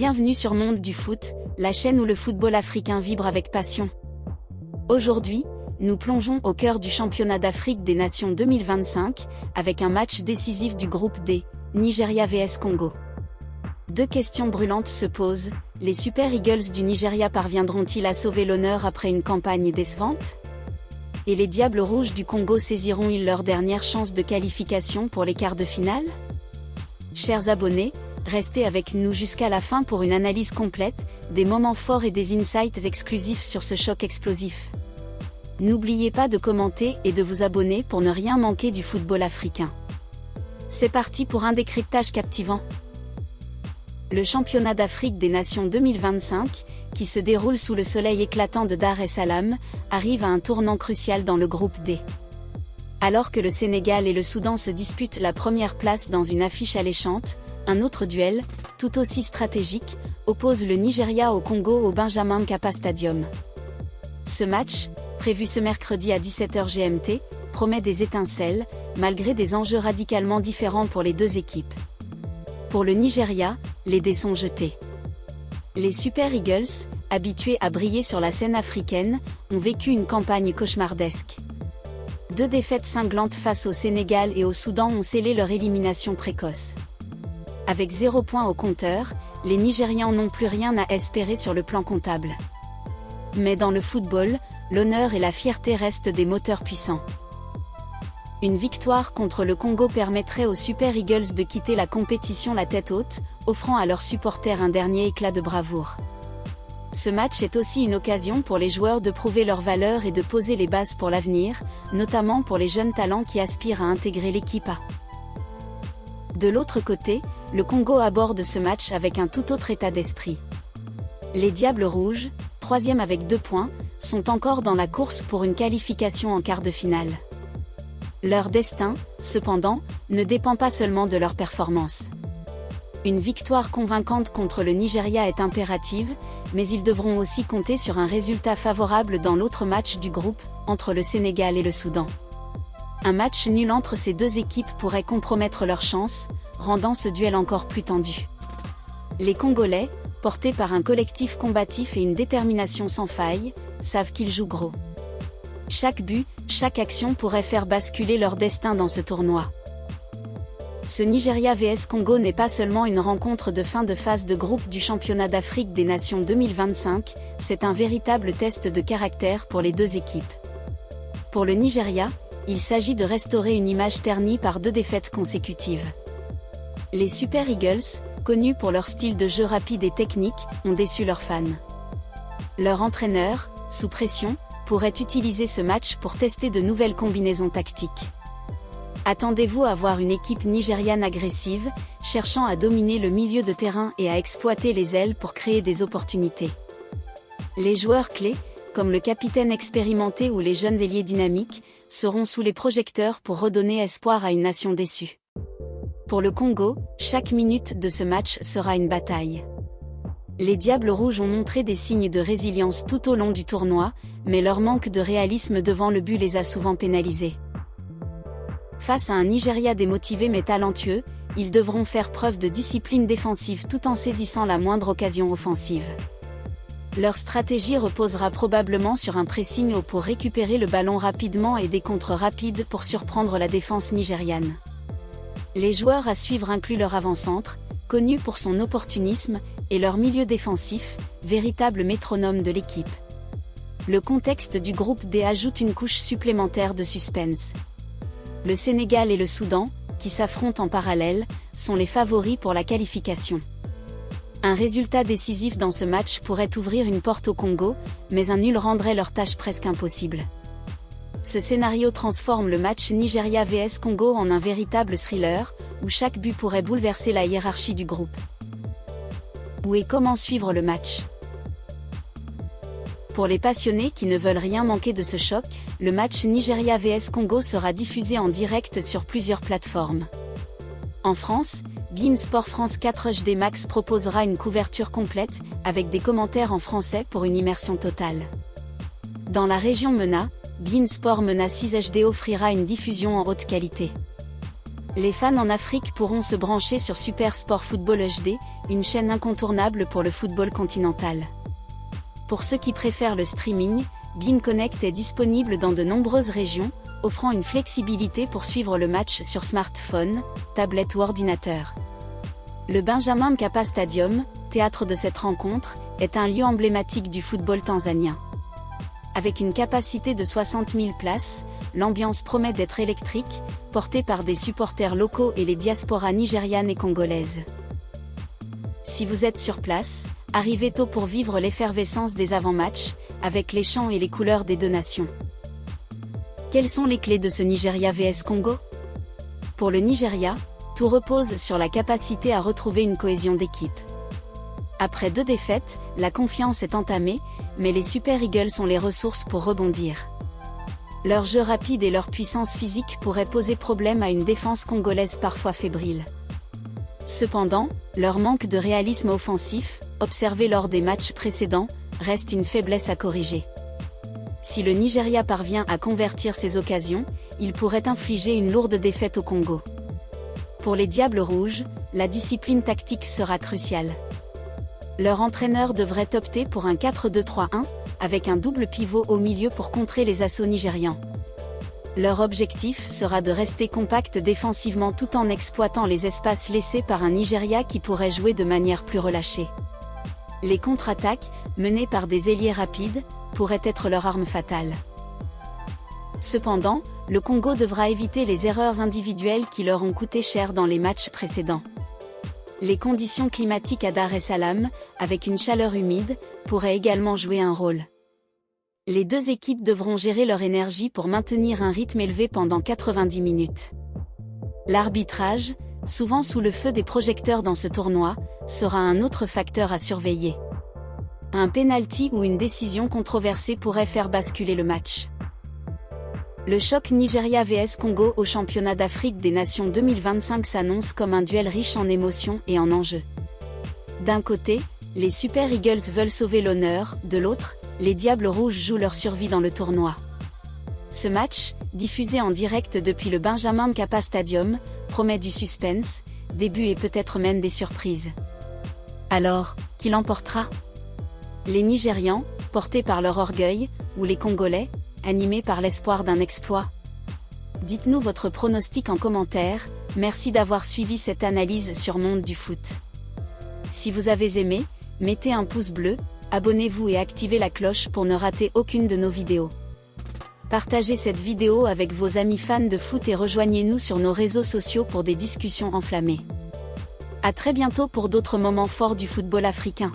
Bienvenue sur Monde du Foot, la chaîne où le football africain vibre avec passion. Aujourd'hui, nous plongeons au cœur du championnat d'Afrique des Nations 2025, avec un match décisif du groupe D, Nigeria vs Congo. Deux questions brûlantes se posent, les Super Eagles du Nigeria parviendront-ils à sauver l'honneur après une campagne décevante? Et les Diables Rouges du Congo saisiront-ils leur dernière chance de qualification pour les quarts de finale? Chers abonnés, restez avec nous jusqu'à la fin pour une analyse complète, des moments forts et des insights exclusifs sur ce choc explosif. N'oubliez pas de commenter et de vous abonner pour ne rien manquer du football africain. C'est parti pour un décryptage captivant. Le championnat d'Afrique des Nations 2025, qui se déroule sous le soleil éclatant de Dar es Salaam, arrive à un tournant crucial dans le groupe D. Alors que le Sénégal et le Soudan se disputent la première place dans une affiche alléchante, un autre duel, tout aussi stratégique, oppose le Nigeria au Congo au Benjamin Mkapa Stadium. Ce match, prévu ce mercredi à 17h GMT, promet des étincelles, malgré des enjeux radicalement différents pour les deux équipes. Pour le Nigeria, les dés sont jetés. Les Super Eagles, habitués à briller sur la scène africaine, ont vécu une campagne cauchemardesque. Deux défaites cinglantes face au Sénégal et au Soudan ont scellé leur élimination précoce. Avec 0 point au compteur, les Nigérians n'ont plus rien à espérer sur le plan comptable. Mais dans le football, l'honneur et la fierté restent des moteurs puissants. Une victoire contre le Congo permettrait aux Super Eagles de quitter la compétition la tête haute, offrant à leurs supporters un dernier éclat de bravoure. Ce match est aussi une occasion pour les joueurs de prouver leur valeur et de poser les bases pour l'avenir, notamment pour les jeunes talents qui aspirent à intégrer l'équipe A. De l'autre côté, le Congo aborde ce match avec un tout autre état d'esprit. Les Diables Rouges, 3e avec 2 points, sont encore dans la course pour une qualification en quart de finale. Leur destin, cependant, ne dépend pas seulement de leur performance. Une victoire convaincante contre le Nigeria est impérative, mais ils devront aussi compter sur un résultat favorable dans l'autre match du groupe, entre le Sénégal et le Soudan. Un match nul entre ces deux équipes pourrait compromettre leurs chances, rendant ce duel encore plus tendu. Les Congolais, portés par un collectif combatif et une détermination sans faille, savent qu'ils jouent gros. Chaque but, chaque action pourrait faire basculer leur destin dans ce tournoi. Ce Nigeria vs Congo n'est pas seulement une rencontre de fin de phase de groupe du championnat d'Afrique des Nations 2025, c'est un véritable test de caractère pour les deux équipes. Pour le Nigeria, il s'agit de restaurer une image ternie par 2 défaites consécutives. Les Super Eagles, connus pour leur style de jeu rapide et technique, ont déçu leurs fans. Leur entraîneur, sous pression, pourrait utiliser ce match pour tester de nouvelles combinaisons tactiques. Attendez-vous à voir une équipe nigériane agressive, cherchant à dominer le milieu de terrain et à exploiter les ailes pour créer des opportunités. Les joueurs clés, comme le capitaine expérimenté ou les jeunes ailiers dynamiques, seront sous les projecteurs pour redonner espoir à une nation déçue. Pour le Congo, chaque minute de ce match sera une bataille. Les Diables Rouges ont montré des signes de résilience tout au long du tournoi, mais leur manque de réalisme devant le but les a souvent pénalisés. Face à un Nigeria démotivé mais talentueux, ils devront faire preuve de discipline défensive tout en saisissant la moindre occasion offensive. Leur stratégie reposera probablement sur un pressing haut pour récupérer le ballon rapidement et des contres rapides pour surprendre la défense nigériane. Les joueurs à suivre incluent leur avant-centre, connu pour son opportunisme, et leur milieu défensif, véritable métronome de l'équipe. Le contexte du groupe D ajoute une couche supplémentaire de suspense. Le Sénégal et le Soudan, qui s'affrontent en parallèle, sont les favoris pour la qualification. Un résultat décisif dans ce match pourrait ouvrir une porte au Congo, mais un nul rendrait leur tâche presque impossible. Ce scénario transforme le match Nigeria vs Congo en un véritable thriller, où chaque but pourrait bouleverser la hiérarchie du groupe. Où et comment suivre le match? Pour les passionnés qui ne veulent rien manquer de ce choc, le match Nigeria vs Congo sera diffusé en direct sur plusieurs plateformes. En France, beIN Sport France 4 HD Max proposera une couverture complète, avec des commentaires en français pour une immersion totale. Dans la région MENA, beIN Sport MENA 6 HD offrira une diffusion en haute qualité. Les fans en Afrique pourront se brancher sur Super Sport Football HD, une chaîne incontournable pour le football continental. Pour ceux qui préfèrent le streaming, Bein Connect est disponible dans de nombreuses régions, offrant une flexibilité pour suivre le match sur smartphone, tablette ou ordinateur. Le Benjamin Mkapa Stadium, théâtre de cette rencontre, est un lieu emblématique du football tanzanien. Avec une capacité de 60 000 places, l'ambiance promet d'être électrique, portée par des supporters locaux et les diasporas nigérianes et congolaises. Si vous êtes sur place, arrivez tôt pour vivre l'effervescence des avant-matchs, avec les chants et les couleurs des deux nations. Quelles sont les clés de ce Nigeria vs Congo? Pour le Nigeria, tout repose sur la capacité à retrouver une cohésion d'équipe. Après 2 défaites, la confiance est entamée, mais les Super Eagles ont les ressources pour rebondir. Leur jeu rapide et leur puissance physique pourraient poser problème à une défense congolaise parfois fébrile. Cependant, leur manque de réalisme offensif, observé lors des matchs précédents, reste une faiblesse à corriger. Si le Nigeria parvient à convertir ces occasions, il pourrait infliger une lourde défaite au Congo. Pour les Diables Rouges, la discipline tactique sera cruciale. Leur entraîneur devrait opter pour un 4-2-3-1, avec un double pivot au milieu pour contrer les assauts nigérians. Leur objectif sera de rester compact défensivement tout en exploitant les espaces laissés par un Nigeria qui pourrait jouer de manière plus relâchée. Les contre-attaques, menées par des ailiers rapides, pourraient être leur arme fatale. Cependant, le Congo devra éviter les erreurs individuelles qui leur ont coûté cher dans les matchs précédents. Les conditions climatiques à Dar es Salaam, avec une chaleur humide, pourraient également jouer un rôle. Les 2 équipes devront gérer leur énergie pour maintenir un rythme élevé pendant 90 minutes. L'arbitrage, souvent sous le feu des projecteurs dans ce tournoi, sera un autre facteur à surveiller. Un penalty ou une décision controversée pourrait faire basculer le match. Le choc Nigeria vs Congo au championnat d'Afrique des Nations 2025 s'annonce comme un duel riche en émotions et en enjeux. D'un côté, les Super Eagles veulent sauver l'honneur, de l'autre, les Diables Rouges jouent leur survie dans le tournoi. Ce match, diffusé en direct depuis le Benjamin Mkapa Stadium, promet du suspense, des buts et peut-être même des surprises. Alors, qui l'emportera? Les Nigérians, portés par leur orgueil, ou les Congolais, animés par l'espoir d'un exploit? Dites-nous votre pronostic en commentaire, merci d'avoir suivi cette analyse sur Monde du Foot. Si vous avez aimé, mettez un pouce bleu, abonnez-vous et activez la cloche pour ne rater aucune de nos vidéos. Partagez cette vidéo avec vos amis fans de foot et rejoignez-nous sur nos réseaux sociaux pour des discussions enflammées. À très bientôt pour d'autres moments forts du football africain.